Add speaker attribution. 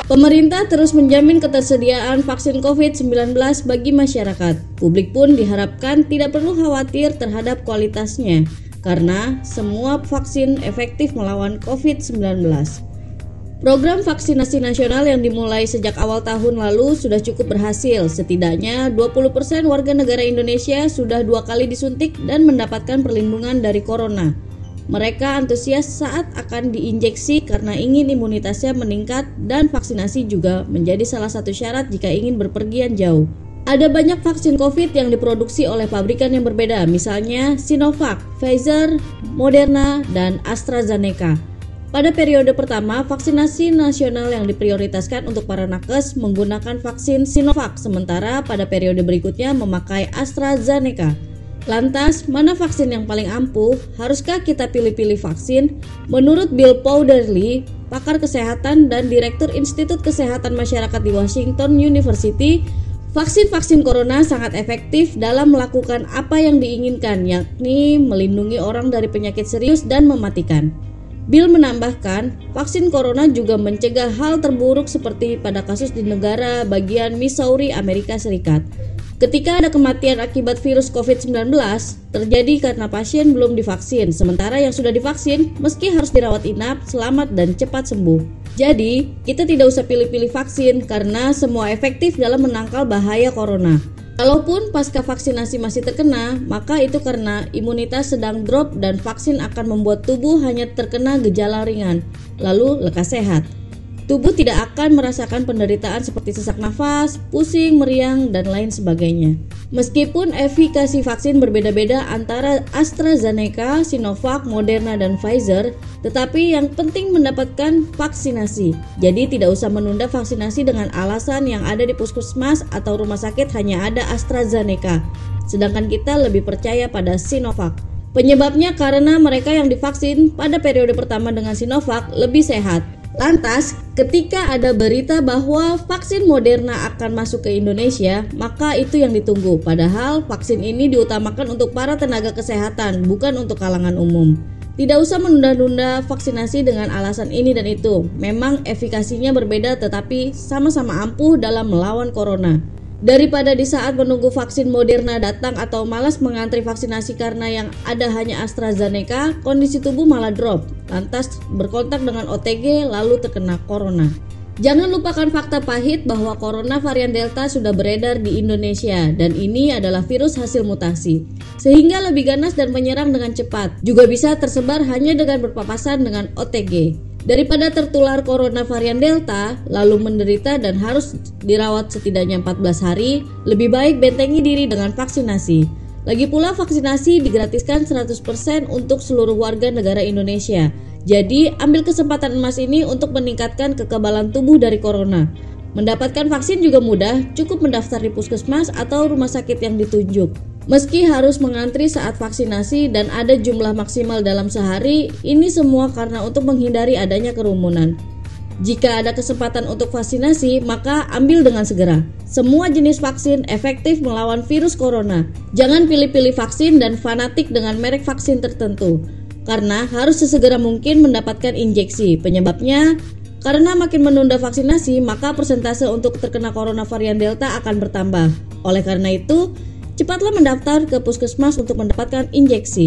Speaker 1: Pemerintah terus menjamin ketersediaan vaksin COVID-19 bagi masyarakat. Publik pun diharapkan tidak perlu khawatir terhadap kualitasnya, karena semua vaksin efektif melawan COVID-19. Program vaksinasi nasional yang dimulai sejak awal tahun lalu sudah cukup berhasil. Setidaknya 20% warga negara Indonesia sudah 2 kali disuntik dan mendapatkan perlindungan dari corona. Mereka antusias saat akan diinjeksi karena ingin imunitasnya meningkat, dan vaksinasi juga menjadi salah satu syarat jika ingin berpergian jauh. Ada banyak vaksin COVID yang diproduksi oleh pabrikan yang berbeda, misalnya Sinovac, Pfizer, Moderna, dan AstraZeneca. Pada periode pertama, vaksinasi nasional yang diprioritaskan untuk para nakes menggunakan vaksin Sinovac, sementara pada periode berikutnya memakai AstraZeneca. Lantas, mana vaksin yang paling ampuh? Haruskah kita pilih-pilih vaksin? Menurut Bill Powderly, pakar kesehatan dan Direktur Institut Kesehatan Masyarakat di Washington University, vaksin-vaksin corona sangat efektif dalam melakukan apa yang diinginkan, yakni melindungi orang dari penyakit serius dan mematikan. Bill menambahkan, vaksin corona juga mencegah hal terburuk seperti pada kasus di negara bagian Missouri, Amerika Serikat. Ketika ada kematian akibat virus COVID-19, terjadi karena pasien belum divaksin, sementara yang sudah divaksin meski harus dirawat inap, selamat dan cepat sembuh. Jadi, kita tidak usah pilih-pilih vaksin karena semua efektif dalam menangkal bahaya corona. Kalaupun pasca vaksinasi masih terkena, maka itu karena imunitas sedang drop dan vaksin akan membuat tubuh hanya terkena gejala ringan, lalu lekas sehat. Tubuh tidak akan merasakan penderitaan seperti sesak nafas, pusing, meriang, dan lain sebagainya. Meskipun efikasi vaksin berbeda-beda antara AstraZeneca, Sinovac, Moderna, dan Pfizer, tetapi yang penting mendapatkan vaksinasi. Jadi tidak usah menunda vaksinasi dengan alasan yang ada di puskesmas atau rumah sakit hanya ada AstraZeneca, sedangkan kita lebih percaya pada Sinovac. Penyebabnya karena mereka yang divaksin pada periode pertama dengan Sinovac lebih sehat. Lantas, ketika ada berita bahwa vaksin Moderna akan masuk ke Indonesia, maka itu yang ditunggu. Padahal vaksin ini diutamakan untuk para tenaga kesehatan, bukan untuk kalangan umum. Tidak usah menunda-nunda vaksinasi dengan alasan ini dan itu. Memang efikasinya berbeda tetapi sama-sama ampuh dalam melawan corona. Daripada di saat menunggu vaksin Moderna datang atau malas mengantri vaksinasi karena yang ada hanya AstraZeneca, kondisi tubuh malah drop, lantas berkontak dengan OTG lalu terkena corona. Jangan lupakan fakta pahit bahwa corona varian Delta sudah beredar di Indonesia dan ini adalah virus hasil mutasi, sehingga lebih ganas dan menyerang dengan cepat. Juga bisa tersebar hanya dengan berpapasan dengan OTG. Daripada tertular corona varian Delta, lalu menderita dan harus dirawat setidaknya 14 hari, lebih baik bentengi diri dengan vaksinasi. Lagi pula vaksinasi digratiskan 100% untuk seluruh warga negara Indonesia. Jadi ambil kesempatan emas ini untuk meningkatkan kekebalan tubuh dari corona. Mendapatkan vaksin juga mudah, cukup mendaftar di puskesmas atau rumah sakit yang ditunjuk. Meski harus mengantri saat vaksinasi dan ada jumlah maksimal dalam sehari, ini semua karena untuk menghindari adanya kerumunan. Jika ada kesempatan untuk vaksinasi, maka ambil dengan segera. Semua jenis vaksin efektif melawan virus corona. Jangan pilih-pilih vaksin dan fanatik dengan merek vaksin tertentu, karena harus sesegera mungkin mendapatkan injeksi. Penyebabnya, karena makin menunda vaksinasi, maka persentase untuk terkena corona varian Delta akan bertambah. Oleh karena itu, cepatlah mendaftar ke puskesmas untuk mendapatkan injeksi.